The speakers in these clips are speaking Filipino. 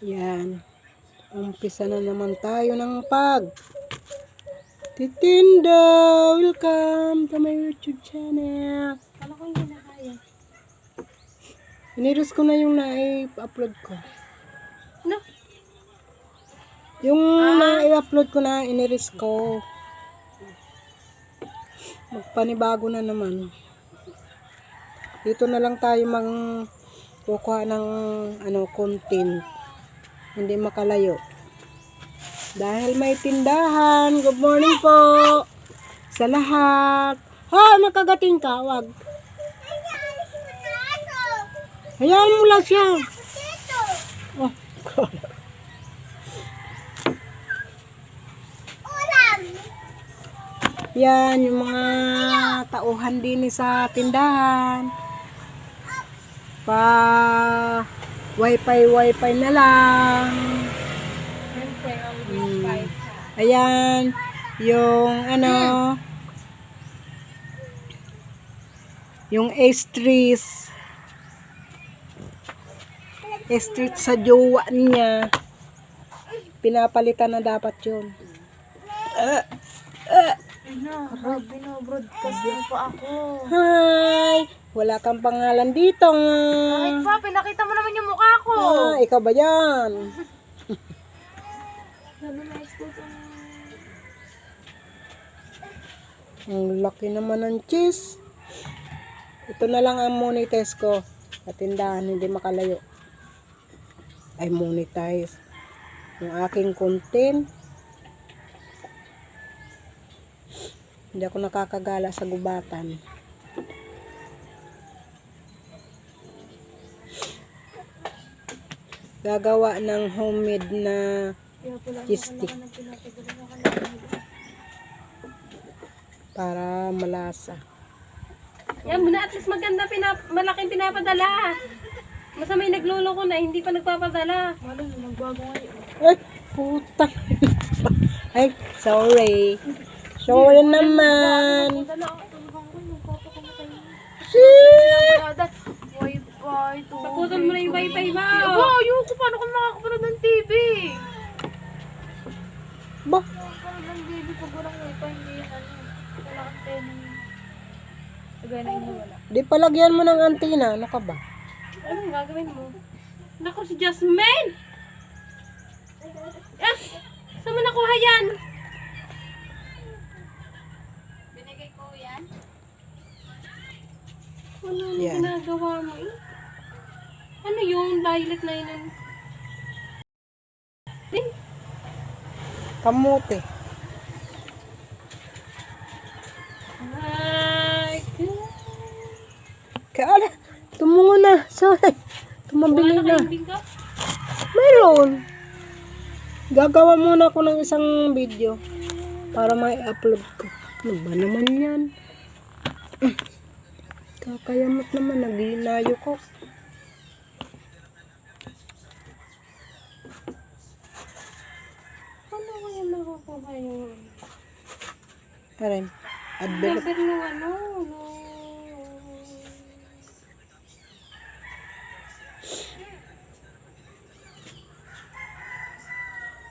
Yan. Umpisa na naman tayo ng titinda. Welcome to my YouTube channel. Ano ko hindi na kaya? Iniris ko na yung na-upload ko. No? Yung na-upload ko na, iniris ko. Magpanibago na naman. Dito na lang tayo kukuha ng content. Hindi makalayo. Dahil may tindahan. Good morning po sa lahat. Ha, makagating ka. Wag. Hayaan mo lang siya. Oh, God. Yan, yung mga tauhan din sa tindahan. Wifi na lang. Ayan, yung yung A-Street sa jowa niya. Pinapalitan na dapat yun. Binobroadcast mo pa ako. Hi! Wala kang pangalan dito. Kahit pa, pinakita mo naman yung mukha ko. Ikaw ba yan? Sabi na-expose Ang laki naman ng cheese. Ito na lang ang monetize ko. Sa tindahan, hindi makalayo. Ay monetize. Yung aking content. Hindi ako nakakagala sa gubatan. Gagawa ng homemade na cheese stick. Para malasa. Yan muna, at least maganda, malaking pinapadala. Masa may nagluloko na, hindi pa nagpapadala. Wala, magbago ngayon. Ay, puta. Ay, sorry. Sorry naman. Paputol mo na yung wifi mo. Aba, ayoko. Paano kung makakapanood ng TV? Ba? Makakapanood ng TV pag walang wifi, hindi yan. Wala kang tenang. Sagay na yun wala. Di palagyan mo ng antina. Ano ka ba? Anong gagawin mo? Naku, si Jasmine! Saan mo nakuha yan? Binigay ko yan? Ano Yan. ginagawa mo eh? Ano yung violet na yun? Kamote. Ay, Kaya tumungo na. Sorry. Tumabili wala na. kayong ka? Mayroon. Gagawa muna ako ng isang video para may upload ko. Ano ba naman yan? Kakayamot naman. Naghihinayo ko. Ano kaya makukuha yung Aray. Advert. number nung ano?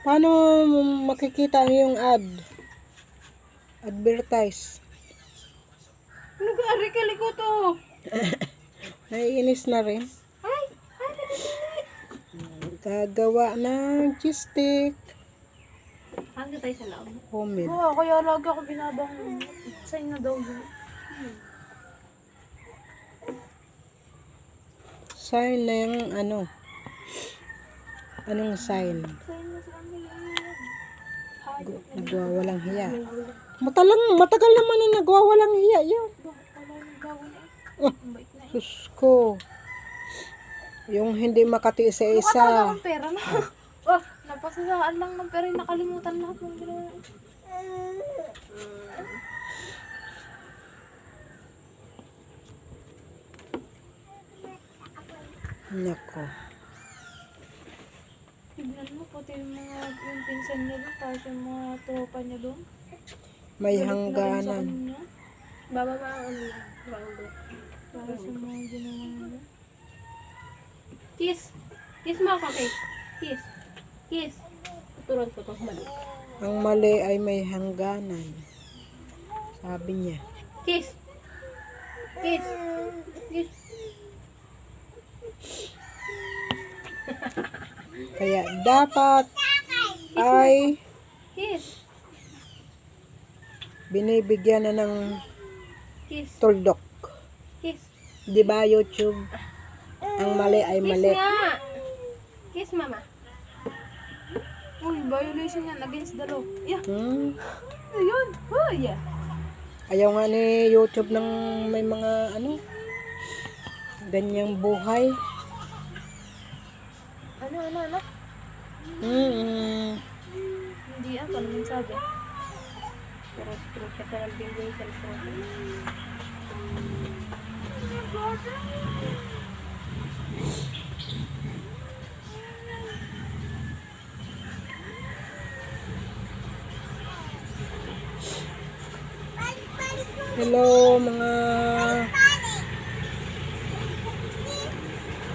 Paano makikita yung advertise? Ano ka-arikali ko to? Naiinis na rin. Ay! Gagawa ng cheese stick. Hanggang tayo sa loob. Homemade. Oo, kaya lagi ako binabang sign na daw yun. Sign na yung anong sign? Sign na sa kanila. Nagwawalang hiya. Matagal naman na nagwawalang hiya yun. Wala yung gawin eh. Oh, Ang bait na eh. Diyos ko. Yung hindi makatiis sa Mukha talaga isa. akong pera na. Oh, napasasaan lang ng pera yung nakalimutan lahat ng ginawa. Nako. Tignan mo, pati yung pinsan niya doon, tapos yung mga tropa niya doon. May Galit na rin sa hangganan. kanya. Bababa ang bago. Para sa mga ginawa niya. Kiss! Kiss mo ako, Kate. Kiss. Kiss. Tuturuan ko itong mali. Ang mali ay may hangganan. Sabi niya. Kiss. Kiss. Kiss. Kaya dapat ay Kiss. binibigyan na ng Kiss. tuldok. Kiss. Di ba, YouTube? Ang mali ay Kiss mali. nga. Kiss, mama. Uy, violation yan against the law. Yeah, Hmm? ayun. Oh, yeah. Ayaw nga ni YouTube ng may mga ganyang buhay. Ano? Mm-mm. Hindi paano yung sabi? Pero screenshot na lang din yung cellphone. Hello mga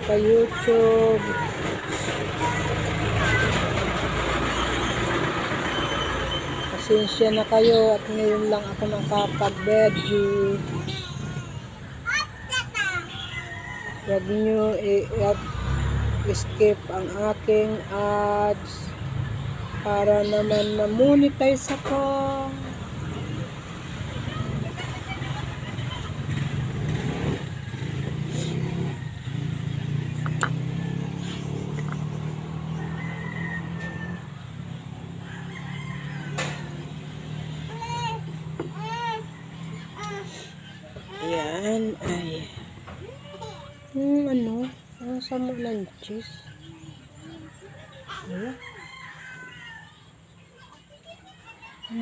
ka-YouTube. Pasensya na kayo at ngayon lang ako nakapag-veggie. Huwag nyo i-skip ang aking ads para naman ma-monetize ako. Yan ay ang sama ng cheese. Wala.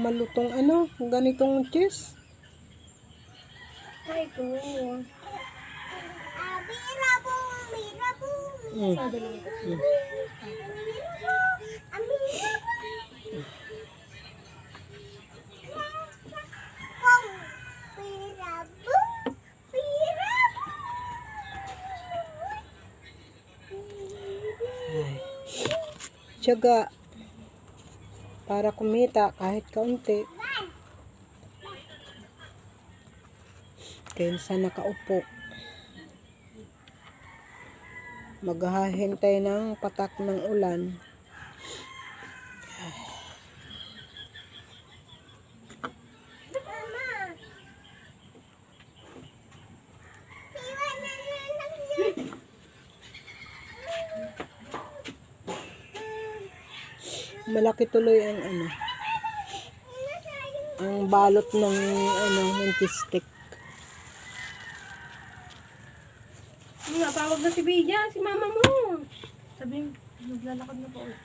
Malutong ganitong cheese. Ay, ko. Mm. Ay. Tiyaga para kumita kahit kaunti. Kaysa nakaupo. Maghahintay ng patak ng ulan. Malaki tuloy ang ang balot ng cheese stick. Napawag na si Bidya, si mama mo. Sabi, naglalakad na po ulit.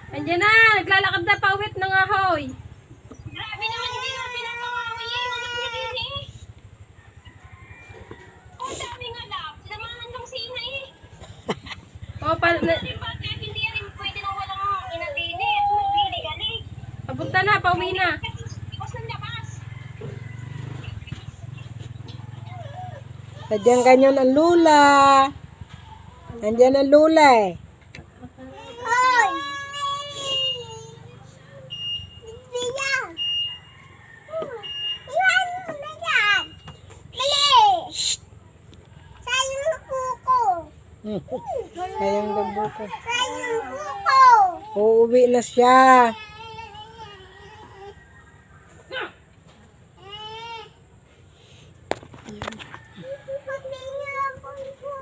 Andiyan na, naglalakad na pawit ng ahoy. Grabe naman hindi naman pinapakawi eh. Anak niya din eh. Oh, dami nga lap. Lamahan ng sina eh. O, Di ba? Kaya hindi rin pwede nang walang inabili at magbili ka eh. papunta na, pauwi na. Iwas ng labas. Nandiyan ganyan ang lula. Nandiyan ang lula eh. Hoy! Bia! Iwan mo na yan! Mali! Sayang buko! Sayang gabo ko. Sayang buko! Uuwi na siya.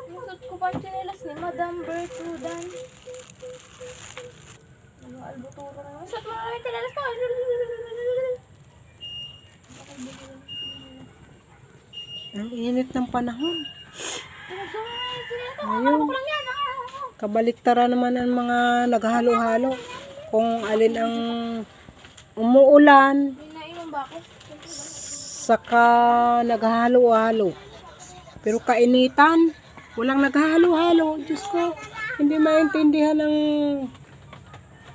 Nusot ko pa ang chinelas ni Madam Bertrudan. Ano, albuturo na. Sat mo na yung tilalas ko. Ang init ng panahon. Ngayon, kabaliktara naman ang mga naghahalo-halo. Kung alin ang umuulan, May nainom ba ako? saka naghahalo-halo. Pero kainitan, walang naghahalo-halo. Diyos ko, hindi maintindihan ang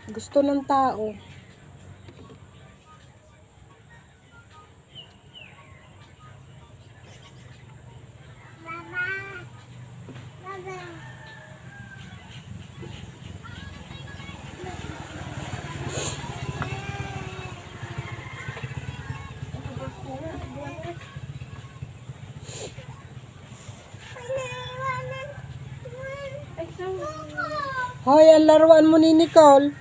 gusto ng tao. Hoy, ang laruan mo ni Nicole.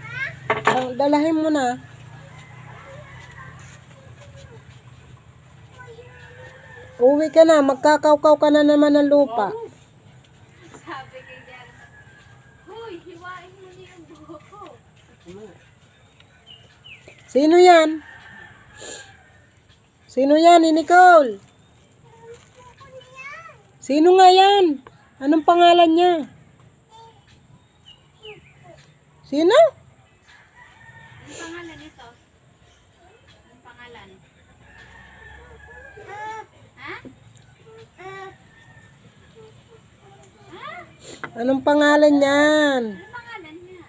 Dalahin mo na. Uwi ka na, magkakaukaw ka na naman ng lupa. Sabi kay Jan, Hoy, hiwain mo niya yung buhok ko. Sino yan? Sino yan ni Nicole? Sino nga yan? Anong pangalan niya? Sino? Ang pangalan nito? Ang pangalan? Ha? Anong pangalan niyan? Ang pangalan niya?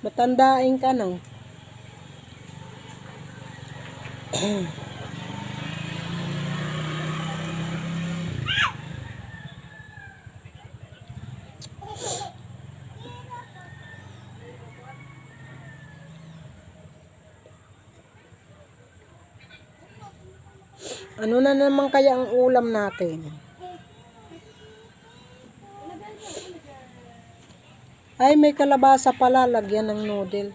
Matandain ka no? Ano na naman kaya ang ulam natin? Ay, may kalabasa pala. Lagyan ng noodles.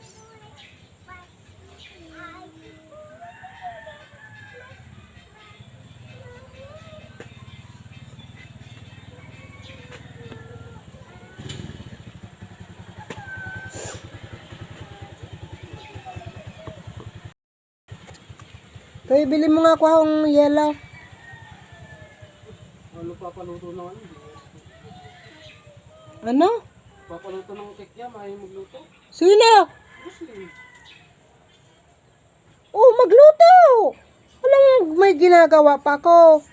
Kaya bili mo nga ako ang yellow. Ano papaluto ng ano? Ano? Papaluto ng cake yan, ayaw magluto. Sino? Muslim. Oh, magluto! Walang may ginagawa pa ako.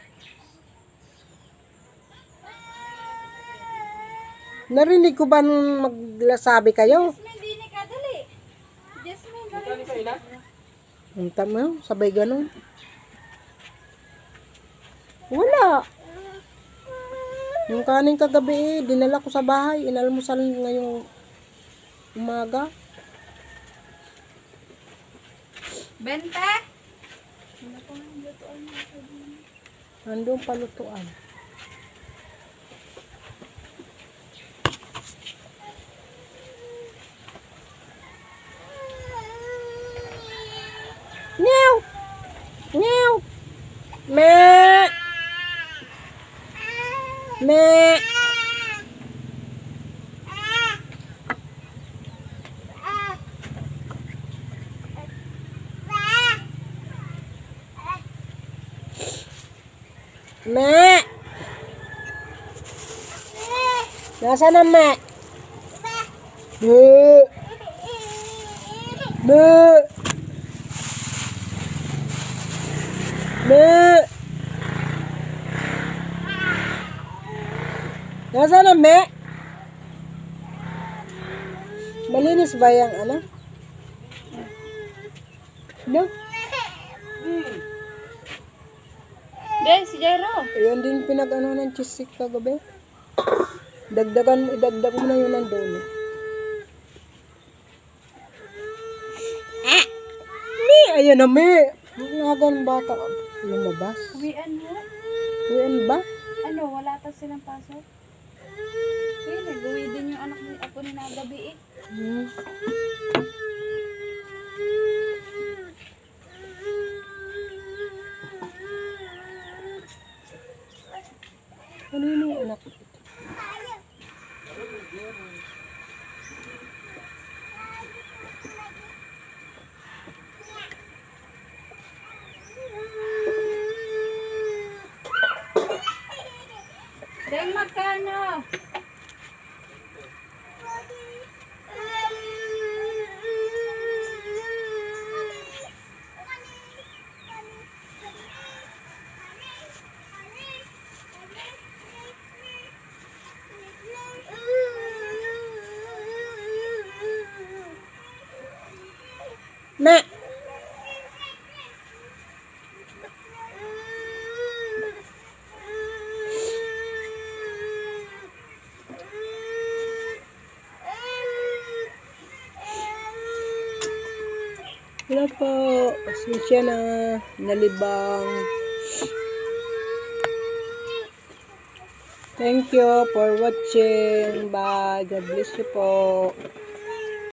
Narinig ko ba nung maglasabi kayo? Jasmine, dini ka, dali. Jasmine, dali. Kani ka ina? Ang tama, sabay ganun. Wala. Yung kanin kagabi dinala ko sa bahay. Inalmusal ngayong umaga. Bente? Nandun palutuan. Meow! Meow! Me! Me! Me! Nasaan ang me? Me! Me! Me! Nasaan ang me? Malinis ba yung ano? No? Be, si Jairo. Ayan din pinag-ano ng chisik kagabi. Idagdag mo na yun nandun. Me! Ayan na me! Ang ng bata. Lumabas. Uwian mo? Ayan ba? Ano, wala pa silang pasok? Kaya nag-uwi din yung anak ni ako ni nagabi eh. Hmm. Ano yun yung anak? Dahil magkano? Me! Wala po. Pasensya na. Nalibang. Thank you for watching. Bye. God bless you po.